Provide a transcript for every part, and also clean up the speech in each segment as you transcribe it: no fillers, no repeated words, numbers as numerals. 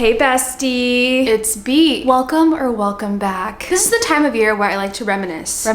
Hey bestie, it's B. Welcome back. This is the time of year where I like to reminisce.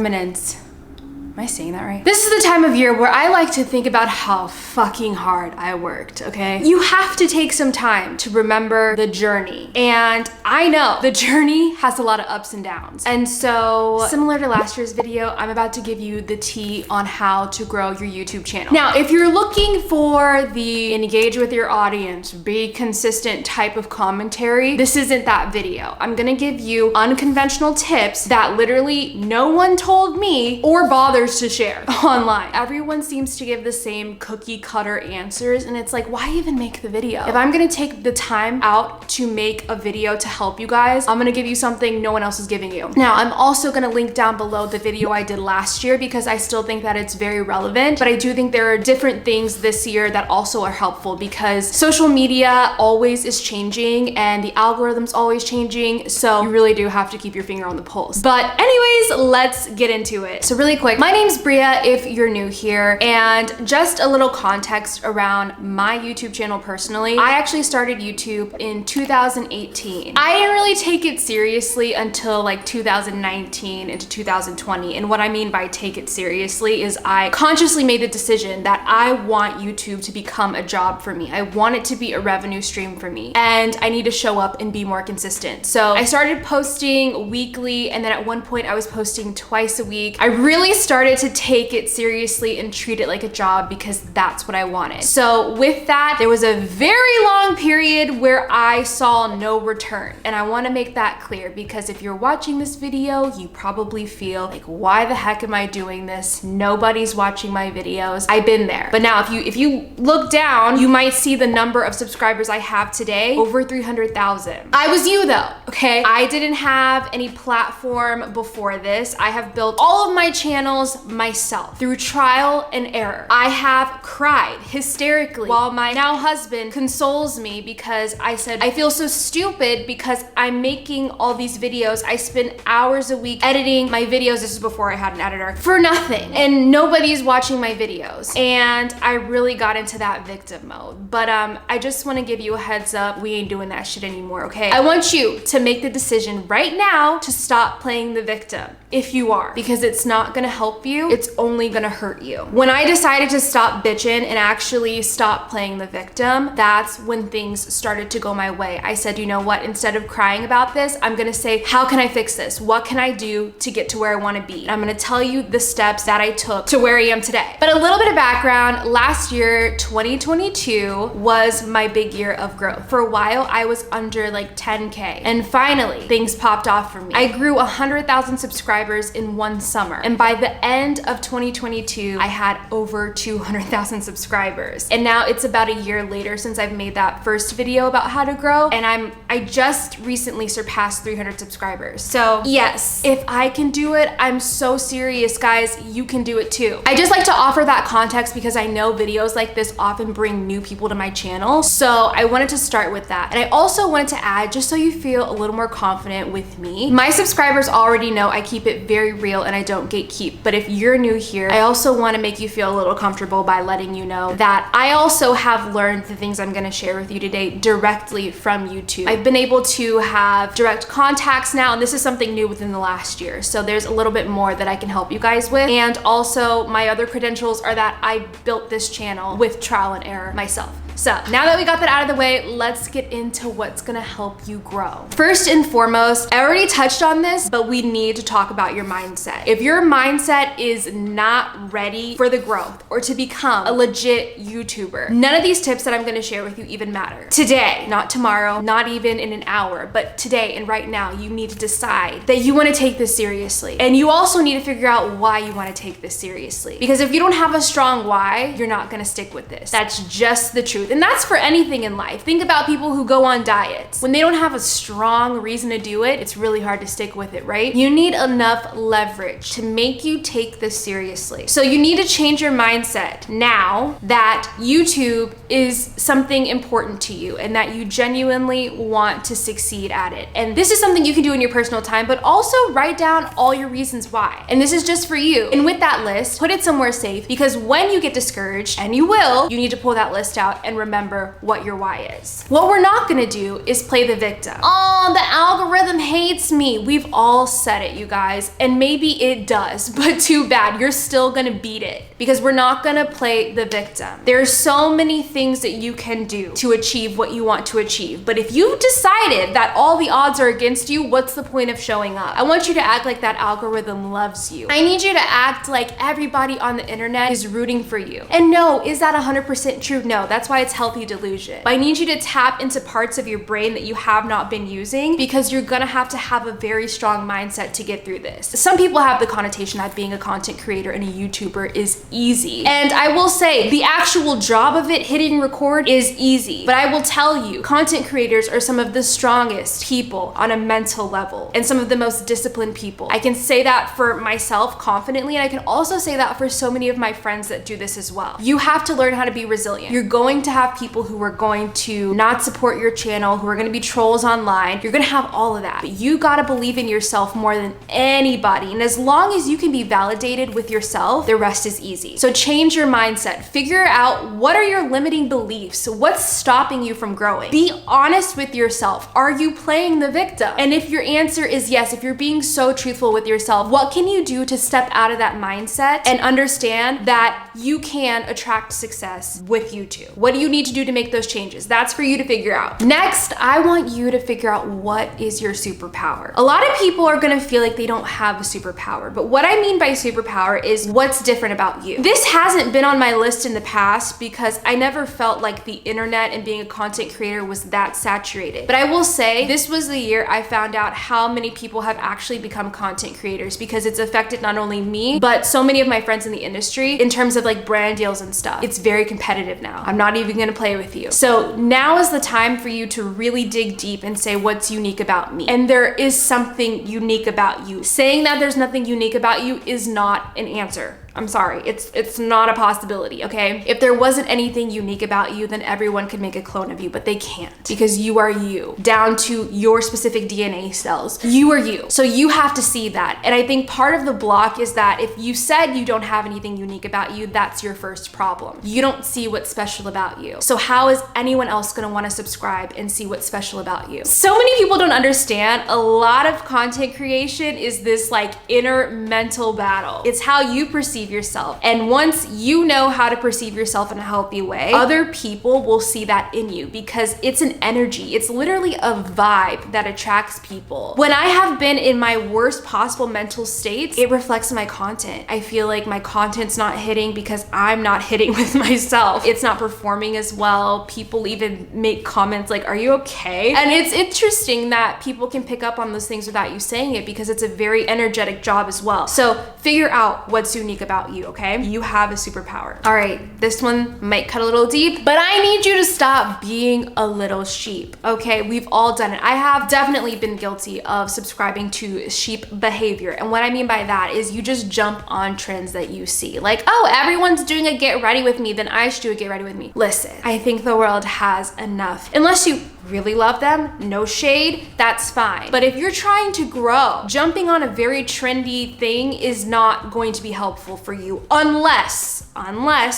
Am I saying that right? This is the time of year where I like to think about how fucking hard I worked, okay? You have to take some time to remember the journey. And I know the journey has a lot of ups and downs. And so, similar to last year's video, I'm about to give you the tea on how to grow your YouTube channel. Now, if you're looking for the engage with your audience, be consistent type of commentary, this isn't that video. I'm gonna give you unconventional tips that literally no one told me or bothers to share online. Everyone seems to give the same cookie cutter answers, and it's like, why even make the video? If I'm gonna take the time out to make a video to help you guys, I'm gonna give you something no one else is giving you. Now, I'm also gonna link down below the video I did last year because I still think that it's very relevant, but I do think there are different things this year that also are helpful because social media always is changing and the algorithm's always changing, so you really do have to keep your finger on the pulse. But anyways, let's get into it. So really quick, my name's Bria if you're new here, and just a little context around my YouTube channel personally. I actually started YouTube in 2018. I didn't really take it seriously until like 2019 into 2020, and what I mean by take it seriously is I consciously made the decision that I want YouTube to become a job for me. I want it to be a revenue stream for me, and I need to show up and be more consistent. So I started posting weekly, and then at one point I was posting twice a week. I really started to take it seriously and treat it like a job because that's what I wanted. So with that, there was a very long period where I saw no return. And I want to make that clear because if you're watching this video, you probably feel like, why the heck am I doing this? Nobody's watching my videos. I've been there. But now if you look down, you might see the number of subscribers I have today, over 300,000. I was you though, okay? I didn't have any platform before this. I have built all of my channels myself through trial and error. I have cried hysterically while my now husband consoles me because I said, I feel so stupid because I'm making all these videos. I spend hours a week editing my videos. This is before I had an editor, for nothing. And nobody's watching my videos. And I really got into that victim mode. But I just want to give you a heads up. We ain't doing that shit anymore, okay? I want you to make the decision right now to stop playing the victim if you are, because it's not gonna help you. It's only gonna hurt you. When I decided to stop bitching and actually stop playing the victim, that's when things started to go my way. I said, you know what? Instead of crying about this, I'm gonna say, how can I fix this? What can I do to get to where I wanna be? And I'm gonna tell you the steps that I took to where I am today. But a little bit of background, last year, 2022, was my big year of growth. For a while, I was under like 10K. And finally, things popped off for me. I grew 100,000 subscribers in one summer. And by the end of 2022, I had over 200,000 subscribers. And now it's about a year later since I've made that first video about how to grow, and I just recently surpassed 300 subscribers. So yes, if I can do it, I'm so serious, guys, you can do it too. I just like to offer that context because I know videos like this often bring new people to my channel. So I wanted to start with that. And I also wanted to add, just so you feel a little more confident with me, my subscribers already know I keep it very real and I don't gatekeep. But if you're new here, I also want to make you feel a little comfortable by letting you know that I also have learned the things I'm going to share with you today directly from YouTube. I've been able to have direct contacts now, and this is something new within the last year. So there's a little bit more that I can help you guys with. And also my other credentials are that I built this channel with trial and error myself. So now that we got that out of the way, let's get into what's gonna help you grow. First and foremost, I already touched on this, but we need to talk about your mindset. If your mindset is not ready for the growth or to become a legit YouTuber, none of these tips that I'm gonna share with you even matter. Today, not tomorrow, not even in an hour, but today and right now, you need to decide that you wanna take this seriously. And you also need to figure out why you wanna take this seriously. Because if you don't have a strong why, you're not gonna stick with this. That's just the truth. And that's for anything in life. Think about people who go on diets. When they don't have a strong reason to do it, it's really hard to stick with it, right? You need enough leverage to make you take this seriously. So you need to change your mindset now that YouTube is something important to you and that you genuinely want to succeed at it. And this is something you can do in your personal time, but also write down all your reasons why. And this is just for you. And with that list, put it somewhere safe, because when you get discouraged, and you will, you need to pull that list out and and remember what your why is. What we're not gonna do is play the victim. Oh, the algorithm hates me. We've all said it, you guys, and maybe it does, but too bad. You're still gonna beat it because we're not gonna play the victim. There's so many things that you can do to achieve what you want to achieve, but if you've decided that all the odds are against you, what's the point of showing up? I want you to act like that algorithm loves you. I need you to act like everybody on the internet is rooting for you. And no, is that 100% true? No, that's why it's healthy delusion. But I need you to tap into parts of your brain that you have not been using because you're gonna have to have a very strong mindset to get through this. Some people have the connotation that being a content creator and a YouTuber is easy. And I will say the actual job of it, hitting record, is easy. But I will tell you, content creators are some of the strongest people on a mental level and some of the most disciplined people. I can say that for myself confidently, and I can also say that for so many of my friends that do this as well. You have to learn how to be resilient. You're going to have people who are going to not support your channel, who are going to be trolls online. You're going to have all of that. But you got to believe in yourself more than anybody. And as long as you can be validated with yourself, the rest is easy. So change your mindset. Figure out what are your limiting beliefs? What's stopping you from growing? Be honest with yourself. Are you playing the victim? And if your answer is yes, if you're being so truthful with yourself, what can you do to step out of that mindset and understand that you can attract success with YouTube? What do you need to do to make those changes? That's for you to figure out. Next, I want you to figure out what is your superpower. A lot of people are gonna feel like they don't have a superpower, but what I mean by superpower is what's different about you. This hasn't been on my list in the past because I never felt like the internet and being a content creator was that saturated. But I will say this was the year I found out how many people have actually become content creators because it's affected not only me, but so many of my friends in the industry in terms of like brand deals and stuff. It's very competitive now. I'm not even gonna play with you. So now is the time for you to really dig deep and say what's unique about me. And there is something unique about you. Saying that there's nothing unique about you is not an answer. I'm sorry, it's not a possibility, okay? If there wasn't anything unique about you, then everyone could make a clone of you, but they can't because you are you, down to your specific DNA cells. You are you. So you have to see that. And I think part of the block is that if you said you don't have anything unique about you, that's your first problem. You don't see what's special about you. So how is anyone else gonna wanna subscribe and see what's special about you? So many people don't understand a lot of content creation is this like inner mental battle. It's how you perceive yourself. And once you know how to perceive yourself in a healthy way, other people will see that in you because it's an energy. It's literally a vibe that attracts people. When I have been in my worst possible mental states, it reflects in my content. I feel like my content's not hitting because I'm not hitting with myself. It's not performing as well. People even make comments like, are you okay? And it's interesting that people can pick up on those things without you saying it because it's a very energetic job as well. So figure out what's unique about you, okay? You have a superpower. All right, this one might cut a little deep, but I need you to stop being a little sheep, okay? We've all done it. I have definitely been guilty of subscribing to sheep behavior. And what I mean by that is you just jump on trends that you see. Like, oh, everyone's doing a get ready with me, then I should do a get ready with me. Listen, I think the world has enough. Unless you really love them, no shade, that's fine. But if you're trying to grow, jumping on a very trendy thing is not going to be helpful for you unless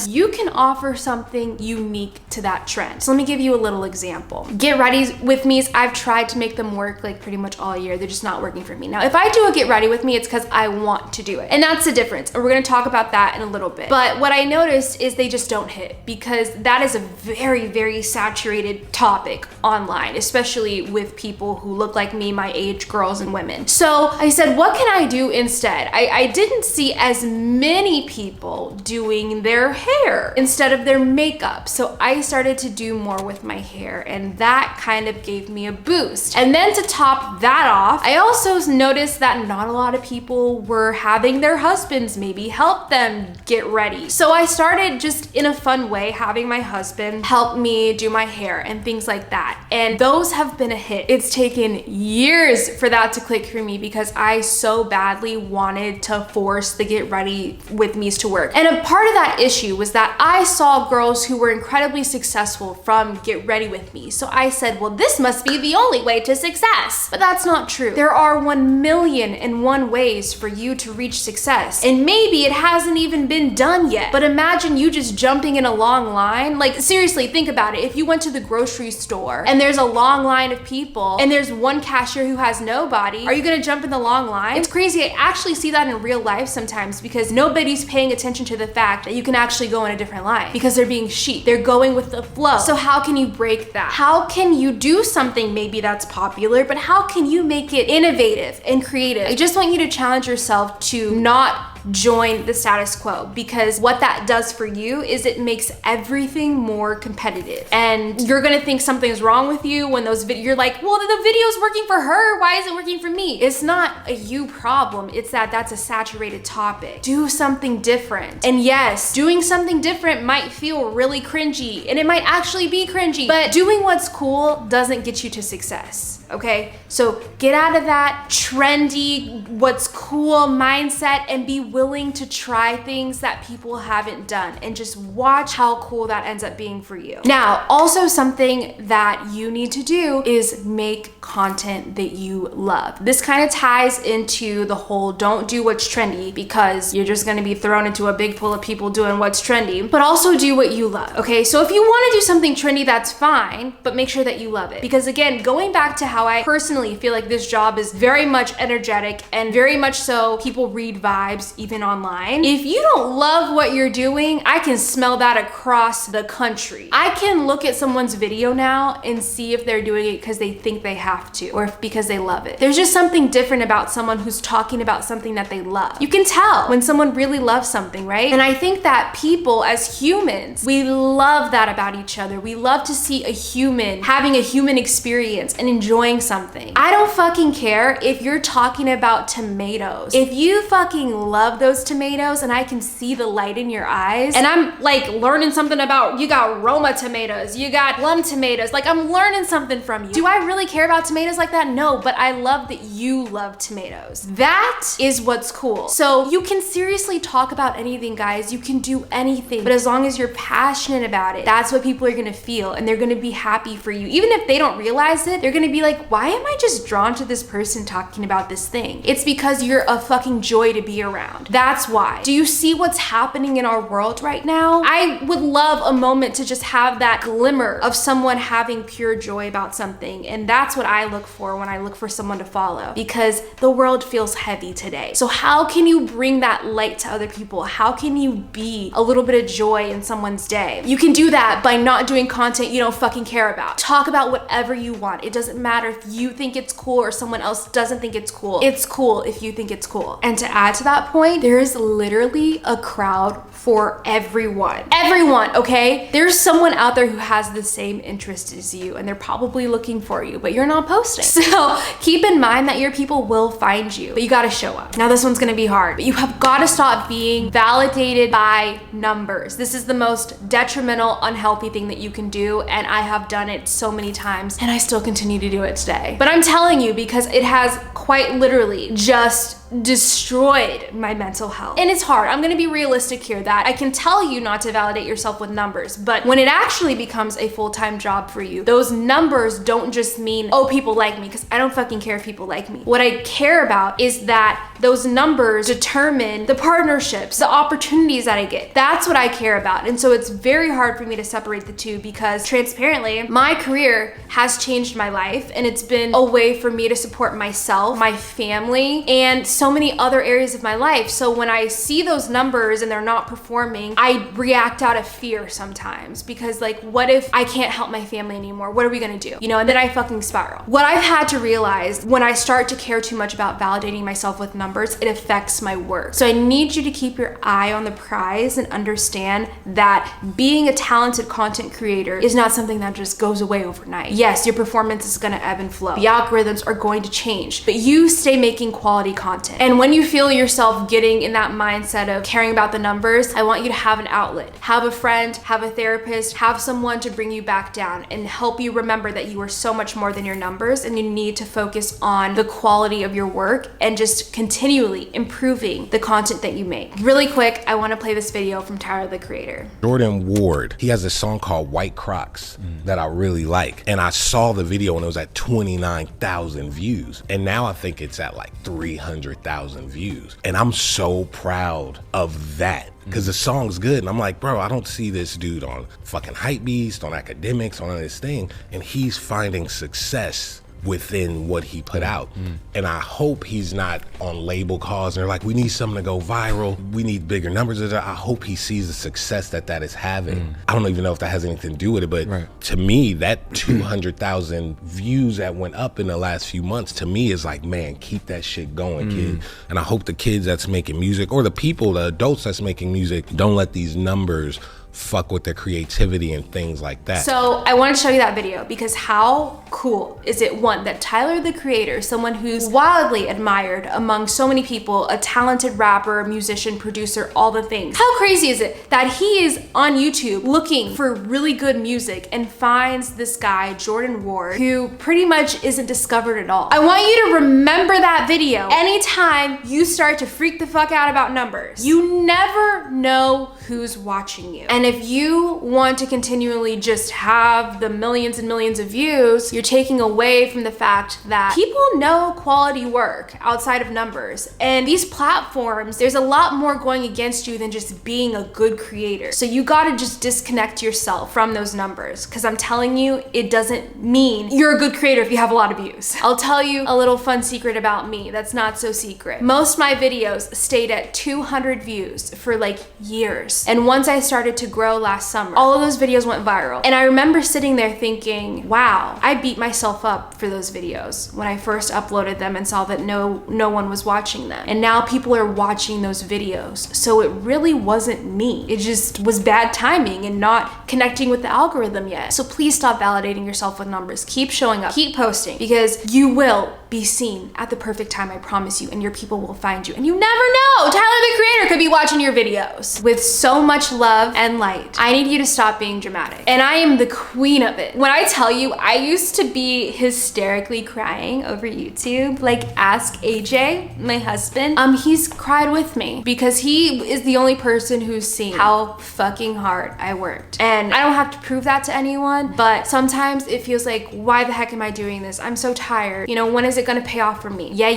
you can offer something unique to that trend. So let me give you a little example. Get ready with me's, I've tried to make them work like pretty much all year. They're just not working for me. Now, if I do a get ready with me, it's because I want to do it. And that's the difference. And we're gonna talk about that in a little bit. But what I noticed is they just don't hit because that is a very, very saturated topic online, especially with people who look like me, my age, girls and women. So I said, what can I do instead? I didn't see as many people doing their hair instead of their makeup. So I started to do more with my hair and that kind of gave me a boost. And then to top that off, I also noticed that not a lot of people were having their husbands maybe help them get ready. So I started just in a fun way having my husband help me do my hair and things like that. And those have been a hit. It's taken years for that to click for me because I so badly wanted to force the get ready with me's to work. And a part of that issue was that I saw girls who were incredibly successful from Get Ready With Me. So I said, well, this must be the only way to success. But that's not true. There are 1,000,001 ways for you to reach success. And maybe it hasn't even been done yet. But imagine you just jumping in a long line. Like, seriously, think about it. If you went to the grocery store and there's a long line of people and there's one cashier who has nobody, are you gonna jump in the long line? It's crazy. I actually see that in real life sometimes because nobody's paying attention to the fact that you can actually go in a different line because they're being sheep. They're going with the flow. So how can you break that? How can you do something maybe that's popular, but how can you make it innovative and creative? I just want you to challenge yourself to not join the status quo, because what that does for you is it makes everything more competitive, and you're gonna think something's wrong with you when you're like, well, the video's working for her, why is it working for me? It's not a you problem, it's that's a saturated topic. Do something different. And yes, doing something different might feel really cringy, and it might actually be cringy, but doing what's cool doesn't get you to success. Okay, so get out of that trendy, what's cool mindset and be willing to try things that people haven't done, and just watch how cool that ends up being for you. Now, also something that you need to do is make content that you love. This kind of ties into the whole don't do what's trendy, because you're just gonna be thrown into a big pool of people doing what's trendy, but also do what you love. Okay, so if you wanna do something trendy, that's fine, but make sure that you love it. Because again, going back to how I personally feel like this job is very much energetic and very much so people read vibes even online. If you don't love what you're doing, I can smell that across the country. I can look at someone's video now and see if they're doing it because they think they have to, or because they love it. There's just something different about someone who's talking about something that they love. You can tell when someone really loves something, right? And I think that people as humans, we love that about each other. We love to see a human having a human experience and enjoying something. I don't fucking care if you're talking about tomatoes. If you fucking love those tomatoes and I can see the light in your eyes, and I'm like learning something about, you got Roma tomatoes, you got plum tomatoes, like I'm learning something from you. Do I really care about tomatoes like that? No, but I love that you love tomatoes. That is what's cool. So you can seriously talk about anything, guys. You can do anything, but as long as you're passionate about it, that's what people are gonna feel, and they're gonna be happy for you. Even if they don't realize it, they're gonna be like, why am I just drawn to this person talking about this thing? It's because you're a fucking joy to be around. That's why. Do you see what's happening in our world right now? I would love a moment to just have that glimmer of someone having pure joy about something, and that's what I look for when I look for someone to follow, because the world feels heavy today. So how can you bring that light to other people? How can you be a little bit of joy in someone's day? You can do that by not doing content you don't fucking care about. Talk about whatever you want. It doesn't matter if you think it's cool or someone else doesn't think it's cool. It's cool if you think it's cool. And to add to that point, there is literally a crowd for everyone. Everyone, okay? There's someone out there who has the same interest as you, and they're probably looking for you, but you're not posting. So keep in mind that your people will find you, but you gotta show up. Now this one's gonna be hard, but you have gotta stop being validated by numbers. This is the most detrimental, unhealthy thing that you can do, and I have done it so many times, and I still continue to do it today. But I'm telling you, because it has quite literally just destroyed my mental health. And it's hard. I'm gonna be realistic here that I can tell you not to validate yourself with numbers, but when it actually becomes a full-time job for you, those numbers don't just mean, oh, people like me, because I don't fucking care if people like me. What I care about is that those numbers determine the partnerships, the opportunities that I get. That's what I care about. And so it's very hard for me to separate the two, because transparently, my career has changed my life, and it's been a way for me to support myself, my family, and so many other areas of my life. So when I see those numbers and they're not performing, I react out of fear sometimes, because like, what if I can't help my family anymore? What are we gonna do? You know, and then I fucking spiral. What I've had to realize, when I start to care too much about validating myself with numbers, it affects my work. So I need you to keep your eye on the prize and understand that being a talented content creator is not something that just goes away overnight. Yes, your performance is gonna ebb and flow. The algorithms are going to change, but you stay making quality content. content. And when you feel yourself getting in that mindset of caring about the numbers, I want you to have an outlet. Have a friend, have a therapist, have someone to bring you back down and help you remember that you are so much more than your numbers, and you need to focus on the quality of your work and just continually improving the content that you make. Really quick, I want to play this video from Tyler, the Creator. Jordan Ward, he has a song called White Crocs that I really like. And I saw the video and it was at 29,000 views. And now I think it's at like 300,000 views. And I'm so proud of that, because the song's good. And I'm like, bro, I don't see this dude on fucking Hypebeast, on Academics, on this thing. And he's finding success within what he put out. And I hope he's not on label calls and they're like, we need something to go viral, we need bigger numbers. I hope he sees the success that that is having. I don't even know if that has anything to do with it, but to me, that 200,000 views that went up in the last few months, to me is like, man, keep that shit going, kid. And I hope the kids that's making music, or the people, the adults that's making music, don't let these numbers fuck with their creativity and things like that. So I want to show you that video because how cool is it, one, that Tyler, the Creator, someone who's wildly admired among so many people, a talented rapper, musician, producer, all the things. How crazy is it that he is on YouTube looking for really good music and finds this guy, Jordan Ward, who pretty much isn't discovered at all. I want you to remember that video anytime you start to freak the fuck out about numbers. You never know who's watching you. And if you want to continually just have the millions and millions of views, you're taking away from the fact that people know quality work outside of numbers. And these platforms, there's a lot more going against you than just being a good creator. So you gotta just disconnect yourself from those numbers, because I'm telling you, it doesn't mean you're a good creator if you have a lot of views. I'll tell you a little fun secret about me that's not so secret. Most of my videos stayed at 200 views for like years. And once I started to grow last summer, all of those videos went viral. And I remember sitting there thinking, wow, I beat myself up for those videos when I first uploaded them and saw that no one was watching them. And now people are watching those videos. So it really wasn't me. It just was bad timing and not connecting with the algorithm yet. So please stop validating yourself with numbers. Keep showing up, keep posting, because you will be seen at the perfect time, I promise you, and your people will find you. And you never know, Tyler, the Creator could be watching your videos. With so much love and light, I need you to stop being dramatic. And I am the queen of it. When I tell you, I used to be hysterically crying over YouTube. Like, ask AJ, my husband. He's cried with me because he is the only person who's seen how fucking hard I worked. And I don't have to prove that to anyone, but sometimes it feels like, why the heck am I doing this? I'm so tired. You know, when is it gonna pay off for me? Yeah.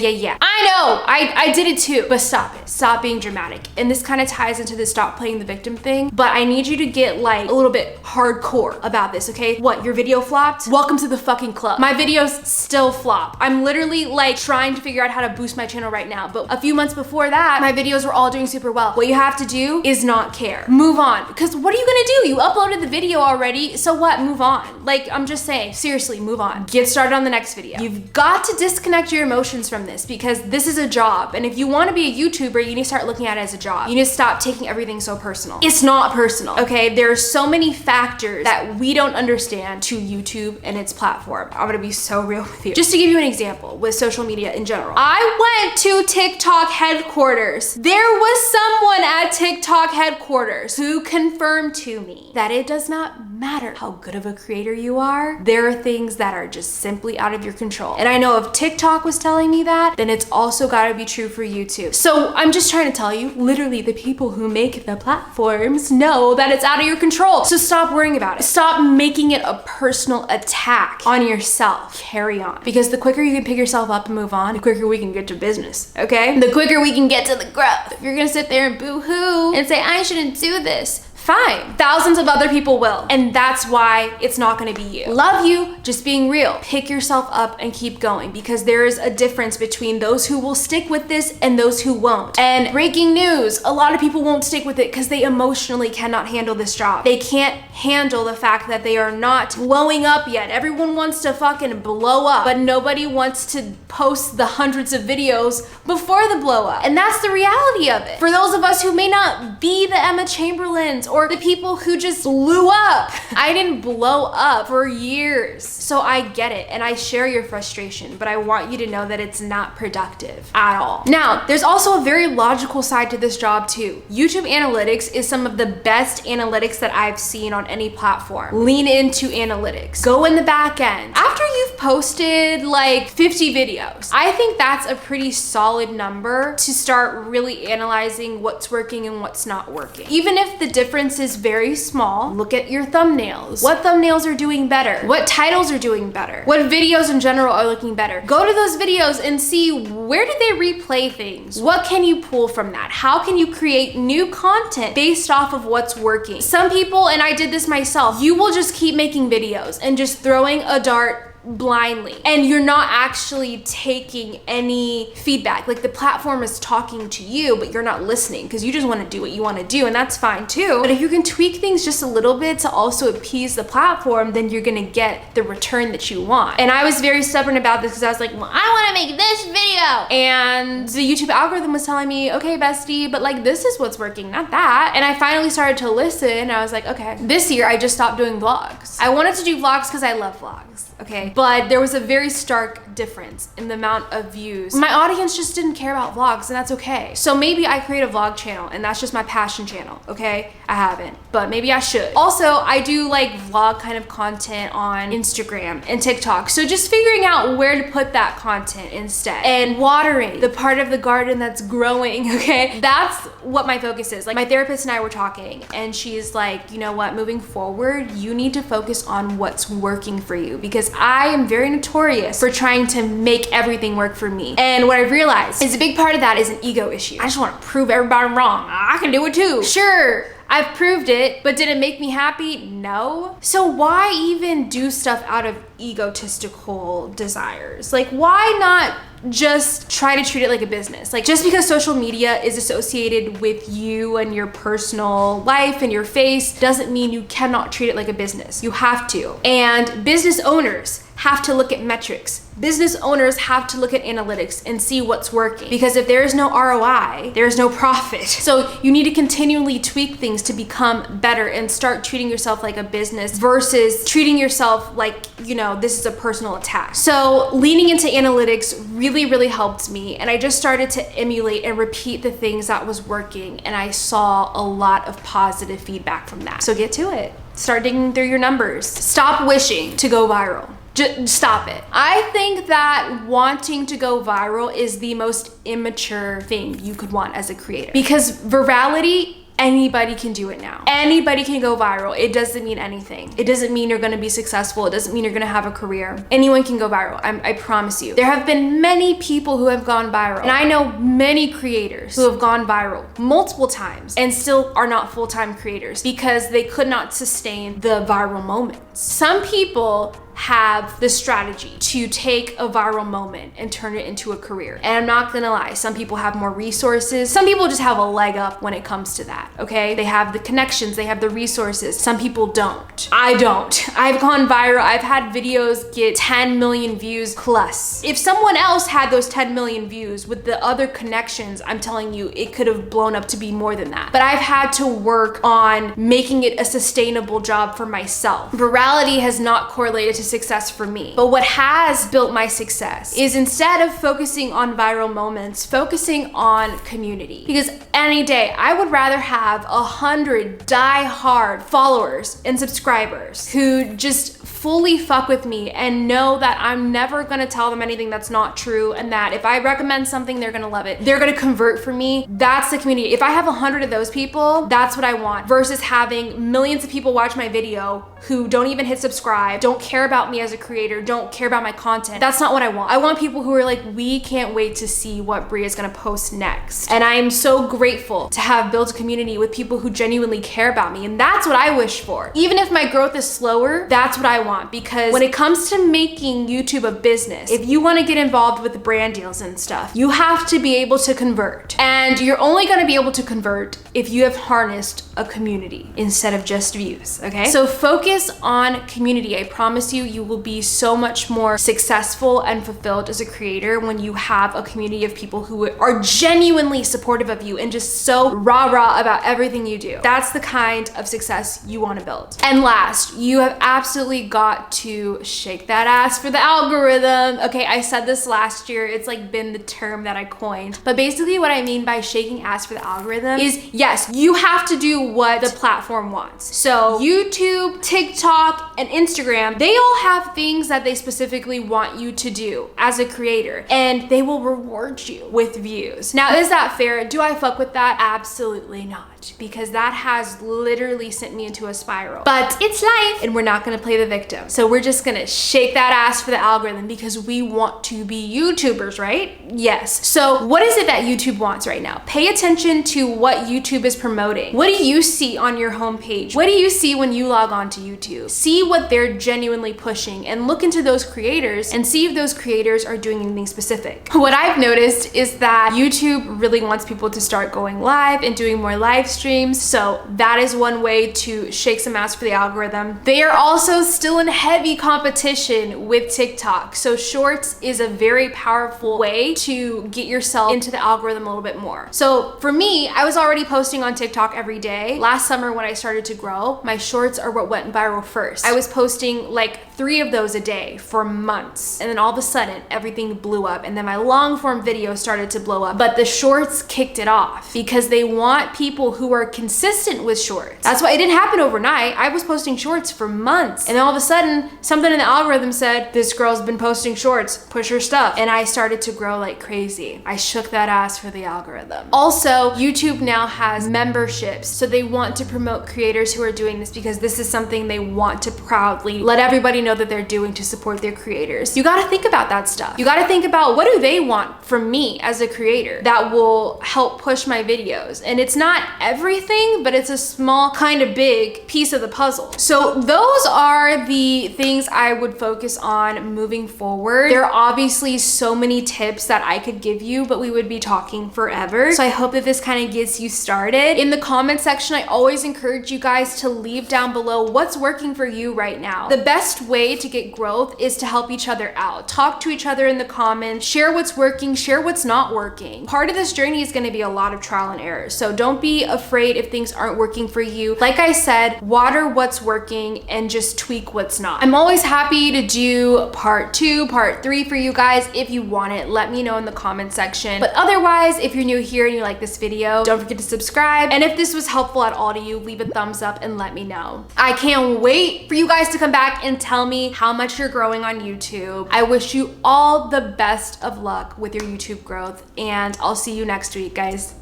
I know, I did it too, but stop it. Stop being dramatic. And this kind of ties into the stop playing the victim thing, but I need you to get like a little bit hardcore about this, okay? What, your video flopped? Welcome to the fucking club. My videos still flop. I'm literally like trying to figure out how to boost my channel right now, but a few months before that, my videos were all doing super well. What you have to do is not care. Move on, because what are you gonna do? You uploaded the video already, so what? Move on. Like, I'm just saying, seriously, move on. Get started on the next video. You've got to disconnect your emotions from this, because this is a job, and if you want to be a YouTuber, you need to start looking at it as a job. You need to stop taking everything so personal. It's not personal, okay? There are so many factors that we don't understand to YouTube and its platform. I'm gonna be so real with you. Just to give you an example with social media in general, I went to TikTok headquarters. There was someone at TikTok headquarters who confirmed to me that it does not matter how good of a creator you are. There are things that are just simply out of your control. And I know if TikTok was telling me that, then it's also gotta be true for YouTube. So I'm just trying to tell you, literally the people who make the platforms know that it's out of your control. So stop worrying about it. Stop making it a personal attack on yourself. Carry on. Because the quicker you can pick yourself up and move on, the quicker we can get to business, okay? The quicker we can get to the growth. If you're gonna sit there and boo-hoo and say, I shouldn't do this, fine. Thousands of other people will. And that's why it's not gonna be you. Love you, just being real. Pick yourself up and keep going, because there is a difference between those who will stick with this and those who won't. And breaking news, a lot of people won't stick with it because they emotionally cannot handle this job. They can't handle the fact that they are not blowing up yet. Everyone wants to fucking blow up, but nobody wants to post the hundreds of videos before the blow up. And that's the reality of it. For those of us who may not be the Emma Chamberlains or or the people who just blew up. I didn't blow up for years. So I get it and I share your frustration, but I want you to know that it's not productive at all. Now, there's also a very logical side to this job too. YouTube analytics is some of the best analytics that I've seen on any platform. Lean into analytics. Go in the back end. After you've posted like 50 videos, I think that's a pretty solid number to start really analyzing what's working and what's not working. Even if the difference is very small, look at your thumbnails. What thumbnails are doing better? What titles are doing better? What videos in general are looking better? Go to those videos and see, where did they replay things? What can you pull from that? How can you create new content based off of what's working? Some people, and I did this myself, you will just keep making videos and just throwing a dart blindly, and you're not actually taking any feedback. Like the platform is talking to you, but you're not listening because you just want to do what you want to do, and that's fine too. But if you can tweak things just a little bit to also appease the platform, then you're gonna get the return that you want. And I was very stubborn about this because I was like, well, I want to make this video, and the YouTube algorithm was telling me, okay, bestie, but like this is what's working, not that. And I finally started to listen, and I was like, okay. This year I just stopped doing vlogs. I wanted to do vlogs because I love vlogs, okay? But there was a very stark difference in the amount of views. My audience just didn't care about vlogs, and that's okay. So maybe I create a vlog channel, and that's just my passion channel, okay? I haven't, but maybe I should. Also, I do like vlog kind of content on Instagram and TikTok. So just figuring out where to put that content instead, and watering the part of the garden that's growing, okay? That's what my focus is. Like my therapist and I were talking, and she's like, you know what, moving forward, you need to focus on what's working for you, because I am very notorious for trying to make everything work for me. And what I've realized is a big part of that is an ego issue. I just want to prove everybody wrong. I can do it too. Sure, I've proved it, but did it make me happy? No. So why even do stuff out of egotistical desires? Like, why not just try to treat it like a business? Like, just because social media is associated with you and your personal life and your face doesn't mean you cannot treat it like a business. You have to. And business owners have to look at metrics. Business owners have to look at analytics and see what's working, because if there is no ROI, there is no profit. So you need to continually tweak things to become better and start treating yourself like a business versus treating yourself like, you know, this is a personal attack. So leaning into analytics really helped me, and I just started to emulate and repeat the things that was working, and I saw a lot of positive feedback from that. So get to it. Start digging through your numbers. Stop wishing to go viral. Just stop it. I think that wanting to go viral is the most immature thing you could want as a creator, because virality, anybody can do it now. Anybody can go viral. It doesn't mean anything. It doesn't mean you're gonna be successful. It doesn't mean you're gonna have a career. Anyone can go viral. I promise you. There have been many people who have gone viral, and I know many creators who have gone viral multiple times and still are not full-time creators because they could not sustain the viral moments. Some people have the strategy to take a viral moment and turn it into a career. And I'm not gonna lie, some people have more resources. Some people just have a leg up when it comes to that, okay? They have the connections, they have the resources. Some people don't. I don't. I've gone viral. I've had videos get 10 million views plus. If someone else had those 10 million views with the other connections, I'm telling you, it could have blown up to be more than that. But I've had to work on making it a sustainable job for myself. Virality has not correlated to success for me. But what has built my success is, instead of focusing on viral moments, focusing on community. Because any day, I would rather have 100 die-hard followers and subscribers who just fully fuck with me and know that I'm never gonna tell them anything that's not true, and that if I recommend something, they're gonna love it. They're gonna convert for me. That's the community. If I have 100 of those people, that's what I want, versus having millions of people watch my video who don't even hit subscribe, don't care about me as a creator, don't care about my content. That's not what I want. I want people who are like, we can't wait to see what Bria's gonna post next. And I am so grateful to have built a community with people who genuinely care about me, and that's what I wish for. Even if my growth is slower, that's what I want. want, because when it comes to making YouTube a business, if you want to get involved with brand deals and stuff, you have to be able to convert. And you're only going to be able to convert if you have harnessed a community instead of just views, okay? So focus on community. I promise you, you will be so much more successful and fulfilled as a creator when you have a community of people who are genuinely supportive of you and just so rah-rah about everything you do. That's the kind of success you want to build. And last, you have absolutely got to shake that ass for the algorithm. Okay, I said this last year. It's like been the term that I coined. But basically what I mean by shaking ass for the algorithm is, yes, you have to do what the platform wants. So YouTube, TikTok, and Instagram, they all have things that they specifically want you to do as a creator, and they will reward you with views. Now, is that fair? Do I fuck with that? Absolutely not, because that has literally sent me into a spiral. But it's life, and we're not gonna play the victim. So we're just gonna shake that ass for the algorithm because we want to be YouTubers, right? Yes. So what is it that YouTube wants right now? Pay attention to what YouTube is promoting. What do you see on your homepage? What do you see when you log on to YouTube? See what they're genuinely pushing and look into those creators and see if those creators are doing anything specific. What I've noticed is that YouTube really wants people to start going live and doing more live streams. So that is one way to shake some ass for the algorithm. They are also still in heavy competition with TikTok. So Shorts is a very powerful way to get yourself into the algorithm a little bit more. So for me, I was already posting on TikTok every day. Last summer when I started to grow, my shorts are what went viral first. I was posting like 3 of those a day for months. And then all of a sudden everything blew up, and then my long form video started to blow up. But the shorts kicked it off because they want people who are consistent with shorts. That's why it didn't happen overnight. I was posting shorts for months, and then all of a sudden something in the algorithm said, this girl's been posting shorts, push her stuff. And I started to grow like crazy. I shook that ass for the algorithm. Also, YouTube now has memberships. So they want to promote creators who are doing this because this is something they want to proudly let everybody know that they're doing to support their creators. You gotta think about that stuff. You gotta think about, what do they want from me as a creator that will help push my videos? And it's not everything, but it's a small kind of big piece of the puzzle. So those are the things I would focus on moving forward. There are obviously so many tips that I could give you, but we would be talking forever. So I hope that this kind of gets you started. In the comment section, I always encourage you guys to leave down below what's working for you right now. The best way to get growth is to help each other out. Talk to each other in the comments, share what's working, share what's not working. Part of this journey is going to be a lot of trial and error. So don't be afraid if things aren't working for you. Like I said, water what's working and just tweak what's not. I'm always happy to do part 2, part 3 for you guys. If you want it, let me know in the comment section. But otherwise, if you're new here and you like this video, don't forget to subscribe. And if this was helpful at all to you, leave a thumbs up and let me know. I can't wait for you guys to come back and tell me how much you're growing on YouTube. I wish you all the best of luck with your YouTube growth, and I'll see you next week, guys.